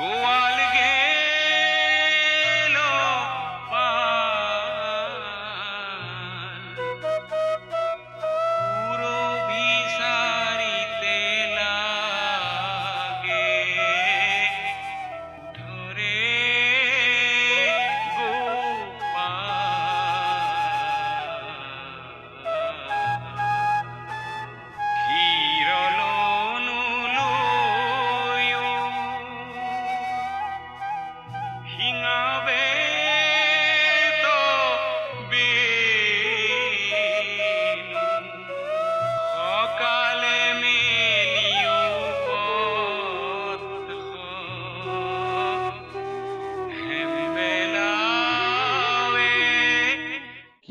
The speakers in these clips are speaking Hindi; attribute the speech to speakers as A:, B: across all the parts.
A: गोवाल गेलो पान पूरो भी सारी तेला गे उठोरे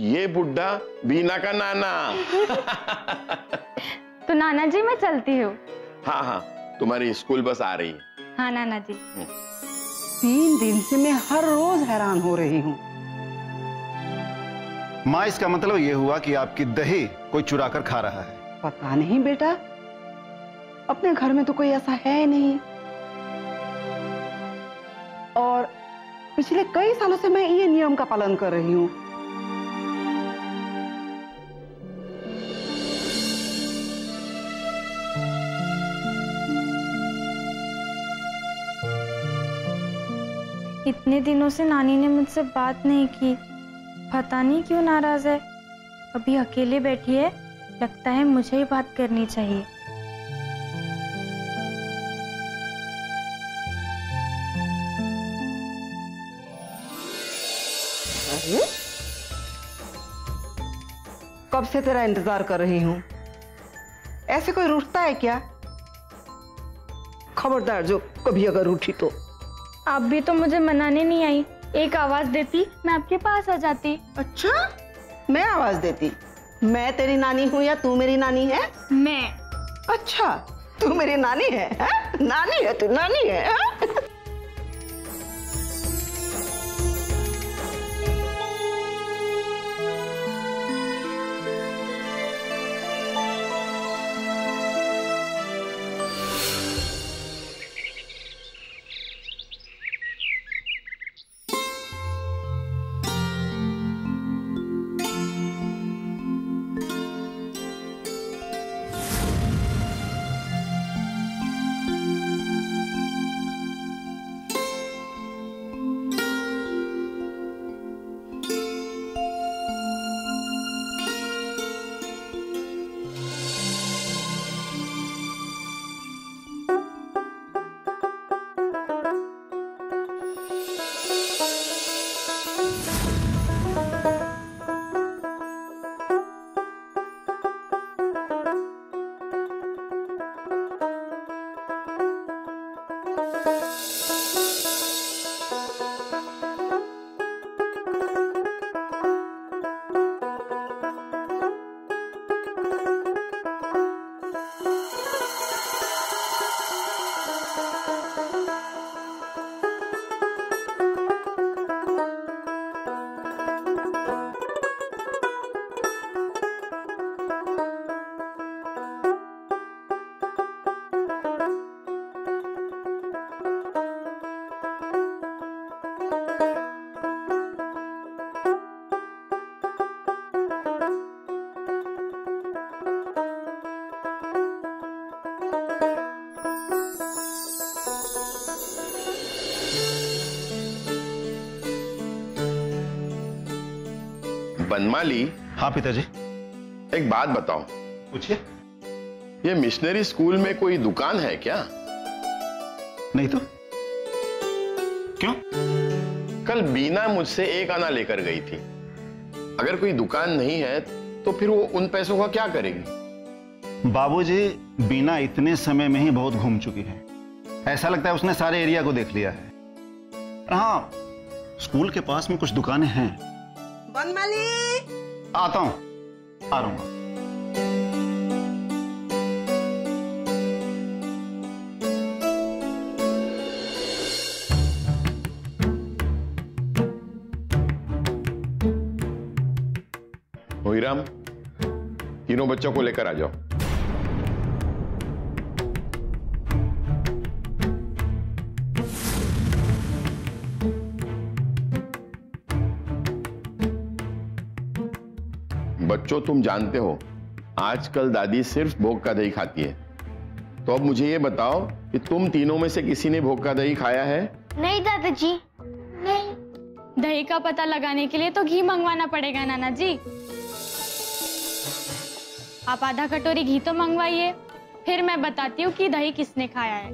B: ये बुड्ढा बीना का नाना।
C: तो नाना जी मैं चलती हूँ।
B: हाँ हाँ, तुम्हारी स्कूल बस आ रही है।
C: हाँ नाना जी।
D: 3 दिन से मैं हर रोज हैरान हो रही हूँ।
E: माँ, इसका मतलब ये हुआ कि आपकी दही कोई चुरा कर खा रहा है।
D: पता नहीं बेटा, अपने घर में तो कोई ऐसा है नहीं, और पिछले कई सालों से मैं ये नियम का पालन कर रही हूँ।
C: इतने दिनों से नानी ने मुझसे बात नहीं की, पता नहीं क्यों नाराज है। अभी अकेले बैठी है, लगता है मुझे ही बात करनी चाहिए।
D: अरे कब से तेरा इंतजार कर रही हूँ, ऐसे कोई रूठता है क्या? खबरदार जो कभी अगर रूठी तो।
C: आप भी तो मुझे मनाने नहीं आई, एक आवाज देती मैं आपके पास आ जाती।
D: अच्छा, मैं आवाज देती? मैं तेरी नानी हूँ या तू मेरी नानी है?
C: मैं।
D: अच्छा, तू मेरी नानी है, है? नानी है तू, नानी है, है?
B: बनमाली।
E: हाँ पिताजी।
B: एक बात बताओ।
E: पूछिए।
B: ये मिशनरी स्कूल में कोई दुकान है क्या?
E: नहीं तो क्यों?
B: कल बीना मुझसे 1 आना लेकर गई थी। अगर कोई दुकान नहीं है तो फिर वो उन पैसों का क्या करेगी?
E: बाबूजी, बीना इतने समय में ही बहुत घूम चुकी है। ऐसा लगता है उसने सारे एरिया को देख लिया है। हाँ, स्कूल के पास में कुछ दुकानें हैं।
D: बनमाली,
E: आता हूं, आ रहा हूं।
B: मोहीराम, तीनों बच्चों को लेकर आ जाओ। बच्चों, तुम जानते हो आजकल दादी सिर्फ भोग का दही खाती है। तो अब मुझे ये बताओ कि तुम तीनों में से किसी ने भोग का दही खाया है?
F: नहीं दादाजी, नहीं।
C: दही का पता लगाने के लिए तो घी मंगवाना पड़ेगा नाना जी। आप आधा कटोरी घी तो मंगवाइए, फिर मैं बताती हूँ कि दही किसने खाया है।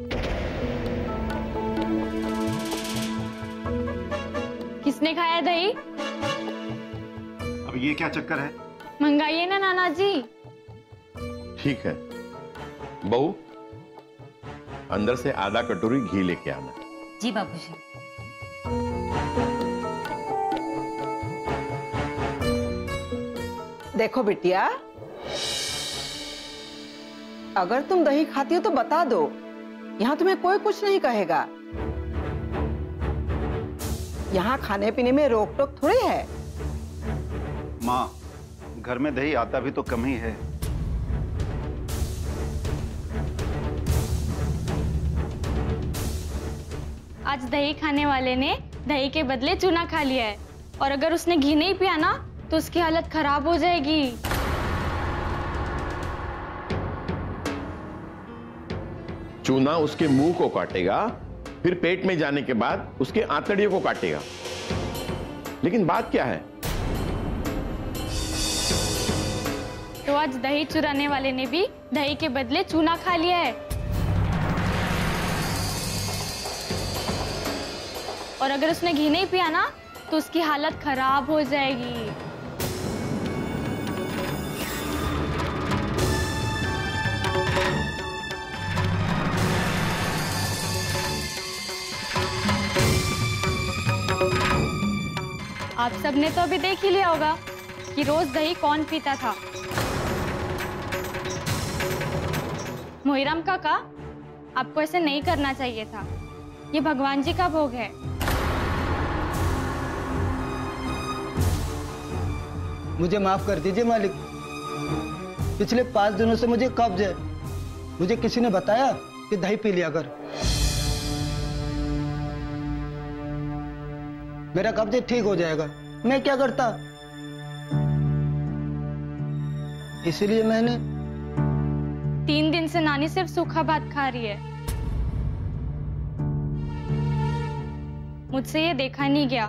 C: किसने खाया है दही?
E: अब ये क्या चक्कर है?
C: मंगाइए ना नाना जी।
B: ठीक है बहू, अंदर से आधा कटोरी घी लेके आना।
G: जी बाबूजी।
D: देखो बिटिया, अगर तुम दही खाती हो तो बता दो, यहाँ तुम्हें कोई कुछ नहीं कहेगा। यहाँ खाने पीने में रोक टोक थोड़ी है।
E: माँ, घर में दही आता भी तो कम ही है।
C: आज दही खाने वाले ने दही के बदले चूना खा लिया है, और अगर उसने घी नहीं पिया ना तो उसकी हालत खराब हो जाएगी।
B: चूना उसके मुंह को काटेगा, फिर पेट में जाने के बाद उसके आंतड़ियों को काटेगा। लेकिन बात क्या है?
C: तो आज दही चुराने वाले ने भी दही के बदले चूना खा लिया है, और अगर उसने घी नहीं पिया ना तो उसकी हालत खराब हो जाएगी। आप सबने तो अभी देख ही लिया होगा कि रोज दही कौन पीता था। मोहिराम काका, आपको ऐसे नहीं करना चाहिए था। ये भगवान जी का भोग है।
H: मुझे माफ कर दीजिए मालिक। पिछले 5 दिनों से मुझे कब्ज है। मुझे किसी ने बताया कि दही पी लिया कर, मेरा कब्ज ठीक हो जाएगा। मैं क्या करता, इसलिए मैंने।
C: 3 दिन से नानी सिर्फ सूखा भात खा रही है। मुझसे ये देखा नहीं गया,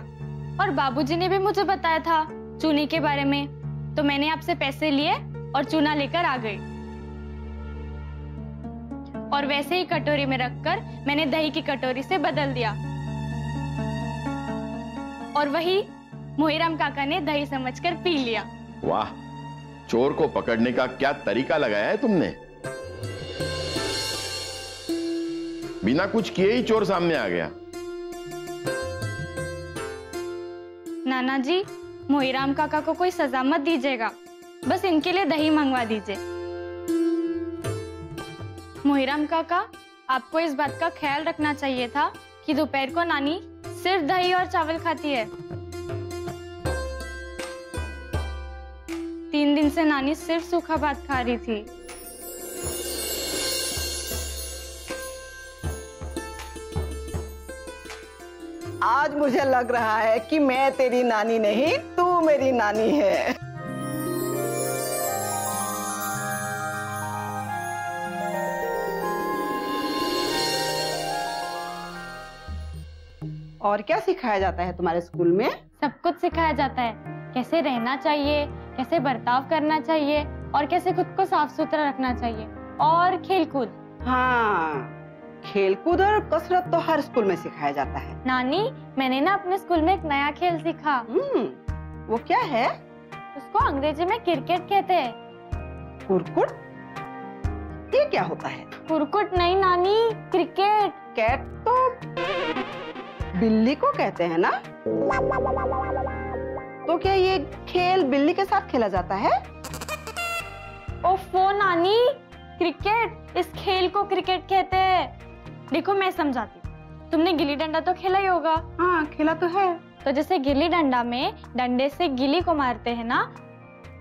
C: और बाबूजी ने भी मुझे बताया था चूने के बारे में, तो मैंने आपसे पैसे लिए और चूना लेकर आ गई, और वैसे ही कटोरी में रखकर मैंने दही की कटोरी से बदल दिया, और वही मोहिराम काका ने दही समझकर पी लिया।
B: वाह, चोर को पकड़ने का क्या तरीका लगाया है तुमने। बिना कुछ किए ही चोर सामने आ गया।
C: नाना जी, मोहिराम काका को कोई सजा मत दीजिएगा, बस इनके लिए दही मंगवा दीजिए। मोहिराम काका, आपको इस बात का ख्याल रखना चाहिए था कि दोपहर को नानी सिर्फ दही और चावल खाती है। 3 दिन से नानी सिर्फ सूखा भात खा रही थी।
D: आज मुझे लग रहा है कि मैं तेरी नानी नहीं, तू मेरी नानी है। और क्या सिखाया जाता है तुम्हारे स्कूल में?
C: सब कुछ सिखाया जाता है, कैसे रहना चाहिए, कैसे बर्ताव करना चाहिए, और कैसे खुद को साफ सुथरा रखना चाहिए, और खेलकूद।
D: हाँ, खेलकूद और कसरत तो हर स्कूल में सिखाया जाता है।
C: नानी, मैंने ना अपने स्कूल में एक नया खेल सीखा।
D: वो क्या है?
C: उसको अंग्रेजी में क्रिकेट कहते हैं।
D: कुरकुट? ये क्या होता है?
C: कुरकुट नहीं नानी, क्रिकेट।
D: कैट तो बिल्ली को कहते हैं ना? तो क्या ये खेल बिल्ली के साथ खेला जाता है?
C: ओफो नानी, क्रिकेट, इस खेल को क्रिकेट कहते हैं। देखो मैं समझाती हूँ। तुमने गिल्ली डंडा तो खेला ही होगा।
D: हाँ, खेला तो है।
C: तो जैसे गिल्ली डंडा में डंडे से गिल्ली को मारते हैं ना,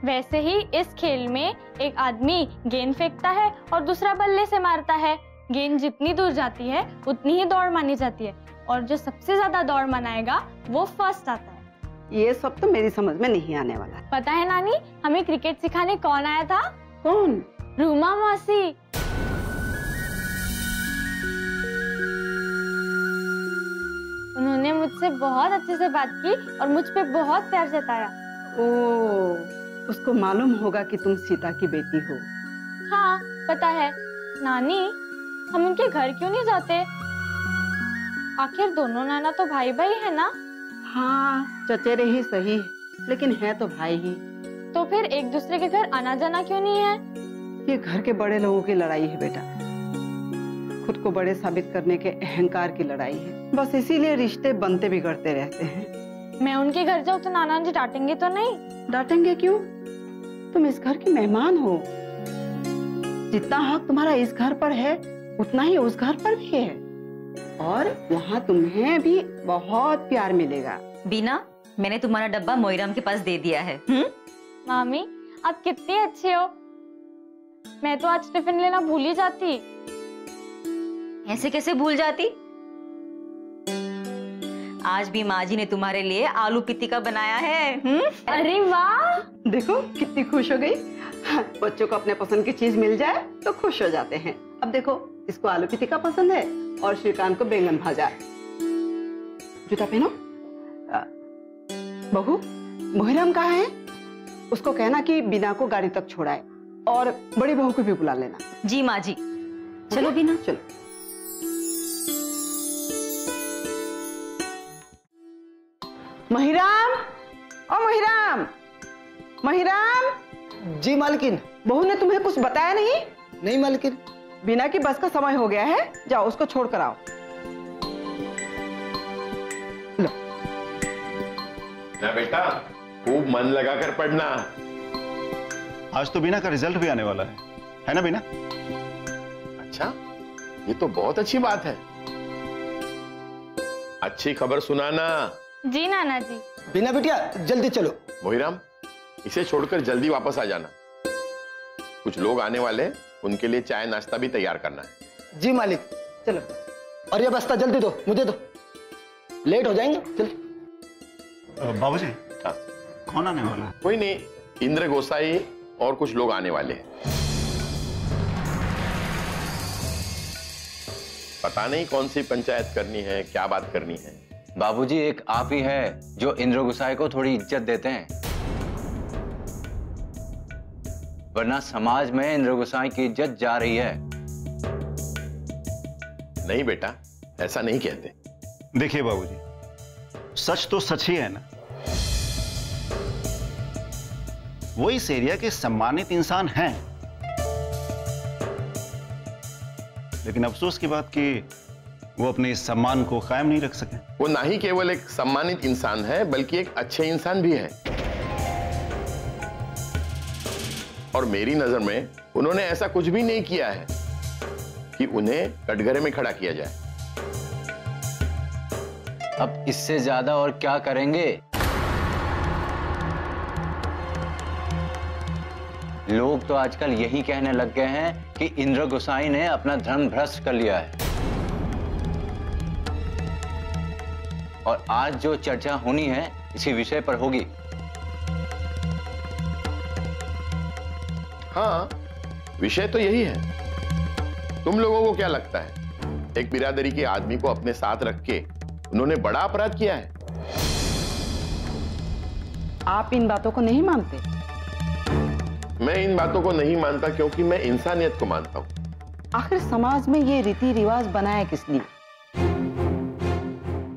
C: वैसे ही इस खेल में एक आदमी गेंद फेंकता है और दूसरा बल्ले से मारता है। गेंद जितनी दूर जाती है उतनी ही दौड़ मानी जाती है, और जो सबसे ज्यादा दौड़ मनाएगा वो फर्स्ट आता है।
D: ये सब तो मेरी समझ में नहीं आने वाला।
C: पता है नानी, हमें क्रिकेट सिखाने कौन आया था?
D: कौन?
C: रूमा मौसी। उन्होंने मुझसे बहुत अच्छे से बात की और मुझ पे बहुत प्यार जताया।
D: ओ, उसको मालूम होगा कि तुम सीता की बेटी हो।
C: हाँ पता है। नानी, हम उनके घर क्यों नहीं जाते? आखिर दोनों नाना तो भाई भाई है ना?
D: हाँ, चचेरे ही सही, लेकिन है तो भाई ही।
C: तो फिर एक दूसरे के घर आना जाना क्यों नहीं है?
D: ये घर के बड़े लोगों की लड़ाई है बेटा, खुद को बड़े साबित करने के अहंकार की लड़ाई है। बस इसीलिए रिश्ते बनते बिगड़ते रहते हैं।
C: मैं उनके घर जाऊँ तो नाना जी डांटेंगे तो नहीं?
D: डांटेंगे क्यों? तुम इस घर की मेहमान हो। जितना हक तुम्हारा इस घर पर है उतना ही उस घर पर भी है, और वहाँ तुम्हें भी बहुत प्यार मिलेगा।
G: बीना, मैंने तुम्हारा डब्बा मोइराम के पास दे दिया है।
C: मामी, आप कितनी अच्छी हो। मैं तो आज टिफिन लेना भूल ही जाती।
G: ऐसे कैसे भूल जाती? आज भी माँ जी ने तुम्हारे लिए आलू पितिका बनाया है।
C: अरे वाह!
D: देखो कितनी खुश हो गई। बच्चों को अपने पसंद की चीज मिल जाए तो खुश हो जाते हैं। अब देखो, इसको आलू पितिका पसंद है और श्रीकांत को बैंगन भाजा। जूता पहनो। बहू, मोहरम कहाँ है? उसको कहना कि बीना को गाड़ी तक छोड़ाए, और बड़ी बहू को भी बुला लेना।
G: जी माँ जी। चलो बीना,
D: चलो। महिराम, ओ महिराम, महिराम।
H: जी मालकिन।
D: बहू ने तुम्हें कुछ बताया नहीं?
H: नहीं मालकिन।
D: बीना की बस का समय हो गया है, जाओ उसको छोड़ कर आओ। लो।
B: ना बेटा, खूब मन लगाकर पढ़ना।
E: आज तो बीना का रिजल्ट भी आने वाला है ना बीना?
B: अच्छा, ये तो बहुत अच्छी बात है। अच्छी खबर सुनाना।
C: जी नाना जी।
H: बीना बिटिया, जल्दी चलो।
B: मोहिराम, इसे छोड़कर जल्दी वापस आ जाना। कुछ लोग आने वाले, उनके लिए चाय नाश्ता भी तैयार करना है।
H: जी मालिक।
D: चलो।
H: और ये बस्ता जल्दी दो, मुझे दो, लेट हो जाएंगे। चल।
E: बाबूजी,
B: हाँ।
E: कौन आने वाला है?
B: कोई नहीं, इंद्र गोसाई और कुछ लोग आने वाले हैं। पता नहीं कौन सी पंचायत करनी है, क्या बात करनी है।
I: बाबूजी, एक आप ही है जो इंद्र गुसाई को थोड़ी इज्जत देते हैं, वरना समाज में इंद्र गुसाई की इज्जत जा रही है।
B: नहीं बेटा, ऐसा नहीं कहते।
E: देखिए बाबूजी, सच तो सच ही है ना। वो इस एरिया के सम्मानित इंसान हैं, लेकिन अफसोस की बात कि वो अपने इस सम्मान को कायम नहीं रख सके।
B: वो ना ही केवल एक सम्मानित इंसान है, बल्कि एक अच्छे इंसान भी है। और मेरी नजर में उन्होंने ऐसा कुछ भी नहीं किया है कि उन्हें कटघरे में खड़ा किया जाए।
I: अब इससे ज्यादा और क्या करेंगे? लोग तो आजकल यही कहने लग गए हैं कि इंद्र गुसाई ने अपना धर्म भ्रष्ट कर लिया है। और आज जो चर्चा होनी है इसी विषय पर होगी।
B: हाँ, विषय तो यही है। तुम लोगों को क्या लगता है, एक बिरादरी के आदमी को अपने साथ रख के उन्होंने बड़ा अपराध किया है?
D: आप इन बातों को नहीं मानते?
B: मैं इन बातों को नहीं मानता क्योंकि मैं इंसानियत को मानता हूं।
D: आखिर समाज में ये रीति रिवाज बनाया किस लिए?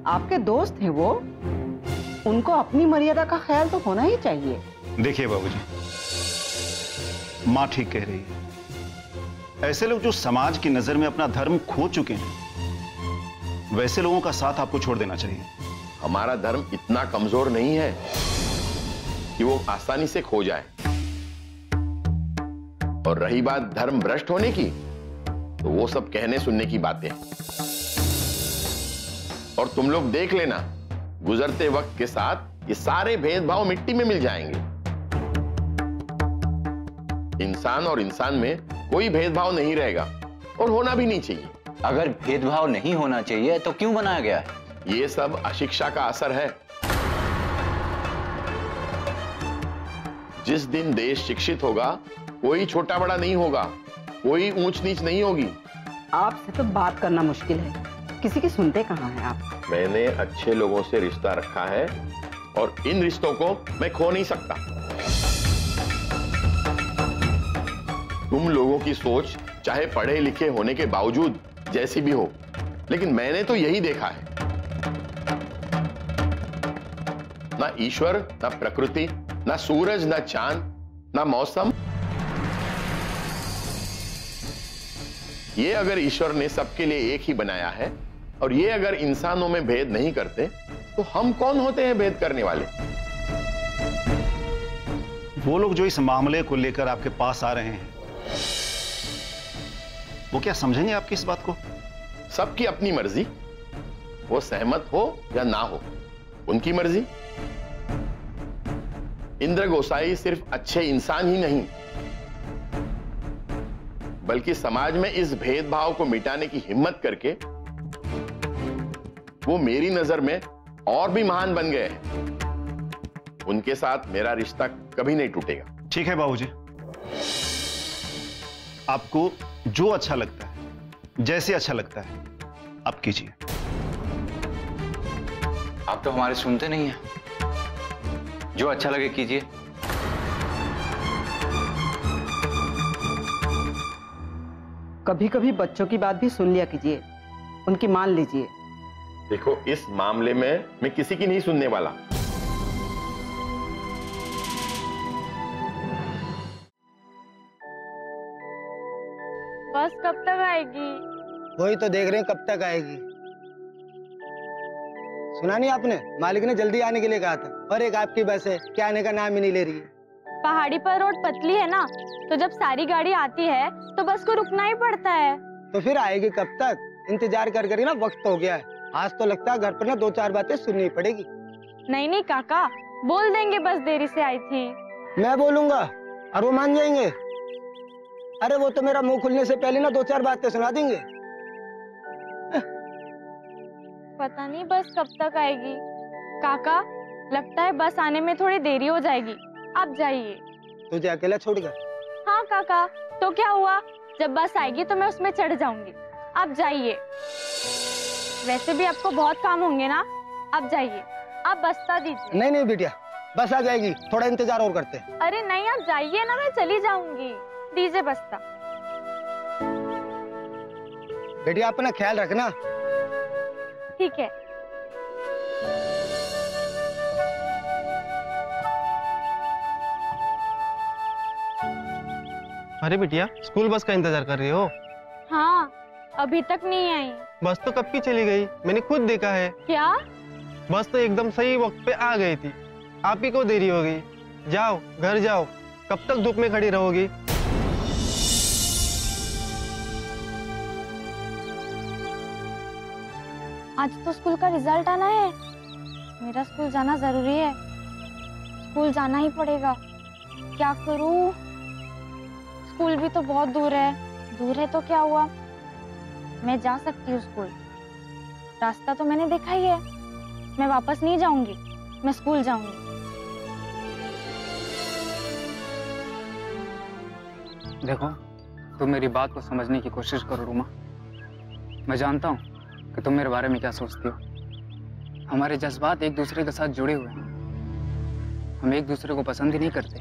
D: आपके दोस्त हैं वो, उनको अपनी मर्यादा का ख्याल तो होना ही चाहिए।
E: देखिए बाबूजी, माँ ठीक कह रही है। ऐसे लोग जो समाज की नजर में अपना धर्म खो चुके हैं, वैसे लोगों का साथ आपको छोड़ देना चाहिए।
B: हमारा धर्म इतना कमजोर नहीं है कि वो आसानी से खो जाए। और रही बात धर्म भ्रष्ट होने की, तो वो सब कहने सुनने की बातें हैं। और तुम लोग देख लेना, गुजरते वक्त के साथ ये सारे भेदभाव मिट्टी में मिल जाएंगे। इंसान और इंसान में कोई भेदभाव नहीं रहेगा, और होना भी नहीं चाहिए।
I: अगर भेदभाव नहीं होना चाहिए तो क्यों बनाया गया है?
B: ये सब अशिक्षा का असर है। जिस दिन देश शिक्षित होगा, कोई छोटा बड़ा नहीं होगा, कोई ऊंच नीच नहीं होगी।
D: आपसे तो बात करना मुश्किल है, किसी की सुनते कहाँ हैं आप।
B: मैंने अच्छे लोगों से रिश्ता रखा है और इन रिश्तों को मैं खो नहीं सकता। तुम लोगों की सोच चाहे पढ़े लिखे होने के बावजूद जैसी भी हो, लेकिन मैंने तो यही देखा है। ना ईश्वर, ना प्रकृति, ना सूरज, ना चांद, ना मौसम। ये अगर ईश्वर ने सबके लिए एक ही बनाया है और ये अगर इंसानों में भेद नहीं करते, तो हम कौन होते हैं भेद करने वाले?
E: वो लोग जो इस मामले को लेकर आपके पास आ रहे हैं, वो क्या समझेंगे आपकी इस बात को?
B: सबकी अपनी मर्जी, वो सहमत हो या ना हो, उनकी मर्जी। इंद्र गोसाई सिर्फ अच्छे इंसान ही नहीं, बल्कि समाज में इस भेदभाव को मिटाने की हिम्मत करके वो मेरी नजर में और भी महान बन गए हैं। उनके साथ मेरा रिश्ता कभी नहीं टूटेगा।
E: ठीक है बाबूजी, आपको जो अच्छा लगता है, जैसे अच्छा लगता है, आप कीजिए।
I: आप तो हमारे सुनते नहीं हैं। जो अच्छा लगे कीजिए।
D: कभी कभी बच्चों की बात भी सुन लिया कीजिए, उनकी मान लीजिए।
B: देखो, इस मामले में मैं किसी की नहीं सुनने वाला।
C: बस कब तक आएगी?
H: वही तो देख रहे हैं कब तक आएगी। सुना नहीं आपने, मालिक ने जल्दी आने के लिए कहा था, और एक आपकी बस है क्या आने का नाम ही नहीं ले रही है।
C: पहाड़ी पर रोड पतली है ना, तो जब सारी गाड़ी आती है तो बस को रुकना ही पड़ता है।
H: तो फिर आएगी कब तक? इंतजार कर कर ना वक्त हो गया है। आज तो लगता है घर पर ना 2-4 बातें सुननी पड़ेगी।
C: नहीं नहीं काका, बोल देंगे बस देरी से आई थी।
H: मैं बोलूंगा और वो मान जाएंगे? अरे वो तो मेरा मुंह खुलने से पहले ना 2-4 बातें सुना देंगे।
C: पता नहीं बस कब तक आएगी। काका, लगता है बस आने में थोड़ी देरी हो जाएगी, आप जाइए।
H: तुझे अकेला छोड़कर?
C: हाँ काका, तो क्या हुआ, जब बस आएगी तो मैं उसमें चढ़ जाऊंगी, आप जाइए। वैसे भी आपको बहुत काम होंगे ना, आप जाइए, आप बस्ता दीजिए।
H: नहीं नहीं बिटिया, बस आ जाएगी, थोड़ा इंतजार और करते हैं।
C: अरे नहीं, आप जाइए ना, मैं चली जाऊंगी, दीजिए बस्ता।
H: बेटिया अपना ख्याल रखना।
C: ठीक है।
J: अरे बिटिया, स्कूल बस का इंतजार कर रही हो?
C: हाँ, अभी तक नहीं आई।
J: बस तो कब की चली गई, मैंने खुद देखा है।
C: क्या?
J: बस तो एकदम सही वक्त पे आ गई थी, आप ही को देरी हो गई। जाओ घर जाओ, कब तक धूप में खड़ी रहोगी?
C: आज तो स्कूल का रिजल्ट आना है, मेरा स्कूल जाना जरूरी है, स्कूल जाना ही पड़ेगा। क्या करूं? स्कूल भी तो बहुत दूर है तो क्या हुआ, मैं जा सकती हूँ स्कूल, रास्ता तो मैंने देखा ही है। मैं वापस नहीं जाऊंगी, मैं स्कूल जाऊंगी।
K: देखो, तुम मेरी बात को समझने की कोशिश करो रूमा। मैं जानता हूँ कि तुम मेरे बारे में क्या सोचती हो। हमारे जज्बात एक दूसरे के साथ जुड़े हुए हैं। हम एक दूसरे को पसंद ही नहीं करते,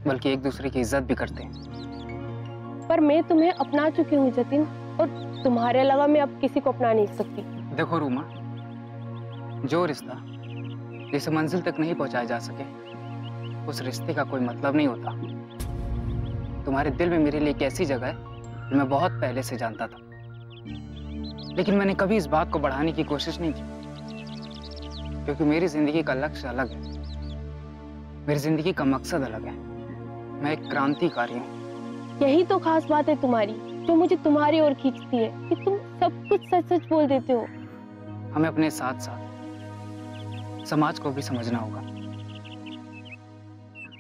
K: बल्कि एक दूसरे की इज्जत भी करते हैं।
L: पर मैं तुम्हें अपना चुकी हूँ जतिन, और तुम्हारे अलावा मैं अब किसी को अपना नहीं सकती।
K: देखो रूमा, जो रिश्ता जिसे मंजिल तक नहीं पहुंचाया जा सके, उस रिश्ते का कोई मतलब नहीं होता। तुम्हारे दिल में मेरे लिए एक ऐसी जगह है जो मैं बहुत पहले से जानता था, लेकिन मैंने कभी इस बात को बढ़ाने की कोशिश नहीं की, क्योंकि मेरी जिंदगी का लक्ष्य अलग है, मेरी जिंदगी का मकसद अलग है। मैं एक क्रांतिकारी हूँ।
L: यही तो खास बात है तुम्हारी, जो मुझे तुम्हारी ओर खींचती है, कि तुम सब कुछ सच सच बोल देते हो।
K: हमें अपने साथ साथ समाज को भी समझना होगा,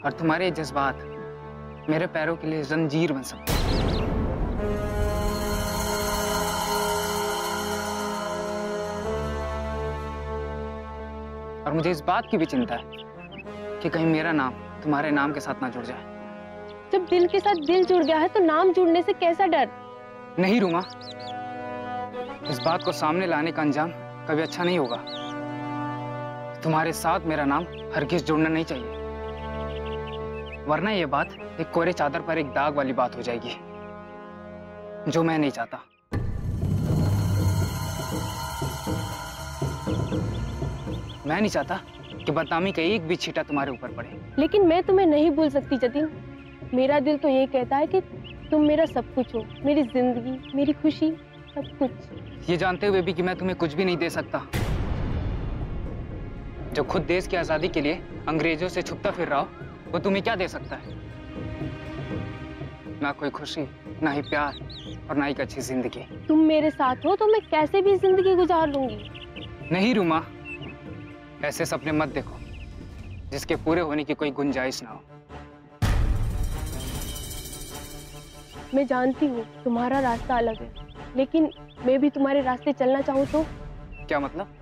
K: और तुम्हारे जज्बात मेरे पैरों के लिए जंजीर बन सकते हैं। और मुझे इस बात की भी चिंता है कि कहीं मेरा नाम तुम्हारे नाम के साथ ना जुड़ जाए।
L: जब दिल के साथ दिल जुड़ गया है तो नाम जुड़ने से कैसा डर?
K: नहीं रूमा, इस बात को सामने लाने का अंजाम कभी अच्छा नहीं होगा। तुम्हारे साथ मेरा नाम हरगिज जुड़ना नहीं चाहिए, वरना ये बात एक कोरे चादर पर एक दाग वाली बात हो जाएगी, जो मैं नहीं चाहता। मैं नहीं चाहता कि बदनामी का एक भी छींटा तुम्हारे ऊपर पड़े।
L: लेकिन मैं तुम्हें नहीं भूल सकती जतिन। मेरा दिल तो ये कहता है कि तुम मेरा सब कुछ हो, मेरी जिंदगी, मेरी खुशी, सब कुछ।
K: ये जानते हुए भी कि मैं तुम्हें कुछ भी नहीं दे सकता, जो खुद देश की आजादी के लिए अंग्रेजों से छुपता फिर रहा हो, वो तुम्हें क्या दे सकता है? ना कोई खुशी, ना ही प्यार, और ना ही एक अच्छी जिंदगी।
L: तुम मेरे साथ हो तो मैं कैसे भी जिंदगी गुजार लूंगी।
K: नहीं रूमा, ऐसे सपने मत देखो जिसके पूरे होने की कोई गुंजाइश ना हो।
L: मैं जानती हूँ तुम्हारा रास्ता अलग है, लेकिन मैं भी तुम्हारे रास्ते चलना चाहूँ तो?
K: क्या मतलब?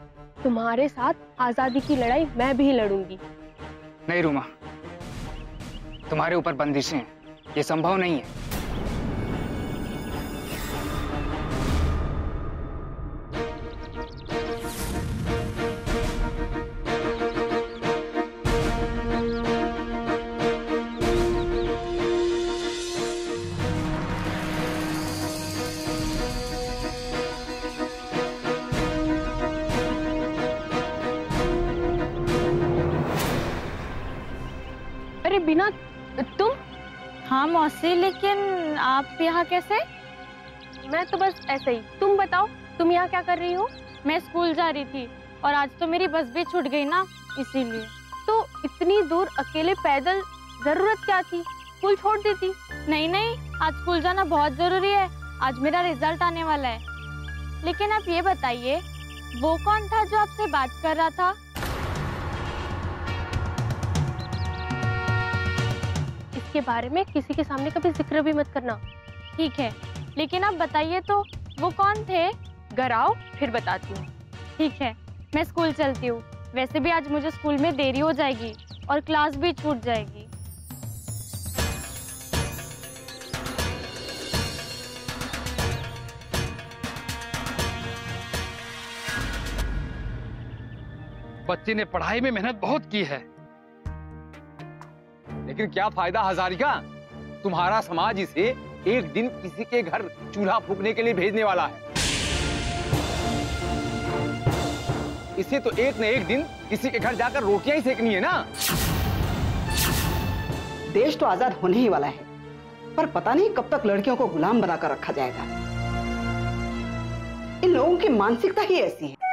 L: तुम्हारे साथ आजादी की लड़ाई मैं भी लड़ूंगी।
K: नहीं रूमा, तुम्हारे ऊपर बंदिशें हैं, ये संभव नहीं है।
L: अरे बिना तुम?
C: हाँ मौसी, लेकिन आप यहाँ कैसे?
L: मैं तो बस ऐसे ही। तुम बताओ, तुम यहाँ क्या कर रही हो?
C: मैं स्कूल जा रही थी और आज तो मेरी बस भी छूट गई ना, इसीलिए।
L: तो इतनी दूर अकेले पैदल जरूरत क्या थी? स्कूल छोड़ देती।
C: नहीं नहीं, आज स्कूल जाना बहुत जरूरी है, आज मेरा रिजल्ट आने वाला है। लेकिन आप ये बताइए, वो कौन था जो आपसे बात कर रहा था?
L: इसके बारे में किसी के सामने कभी जिक्र भी मत करना।
C: ठीक है, लेकिन आप बताइए तो वो कौन थे?
L: घर आओ फिर बताती हूँ।
C: ठीक है, मैं स्कूल चलती हूँ। वैसे भी आज मुझे स्कूल में देरी हो जाएगी और क्लास भी छूट जाएगी।
M: बच्चे ने पढ़ाई में मेहनत बहुत की है, लेकिन क्या फायदा हजारिका? तुम्हारा समाज इसे एक दिन किसी के घर चूल्हा फूकने के लिए भेजने वाला है। इसे तो एक न एक दिन किसी के घर जाकर रोटियां ही सेकनी है ना।
D: देश तो आजाद होने ही वाला है, पर पता नहीं कब तक लड़कियों को गुलाम बनाकर रखा जाएगा। इन लोगों की मानसिकता ही ऐसी है।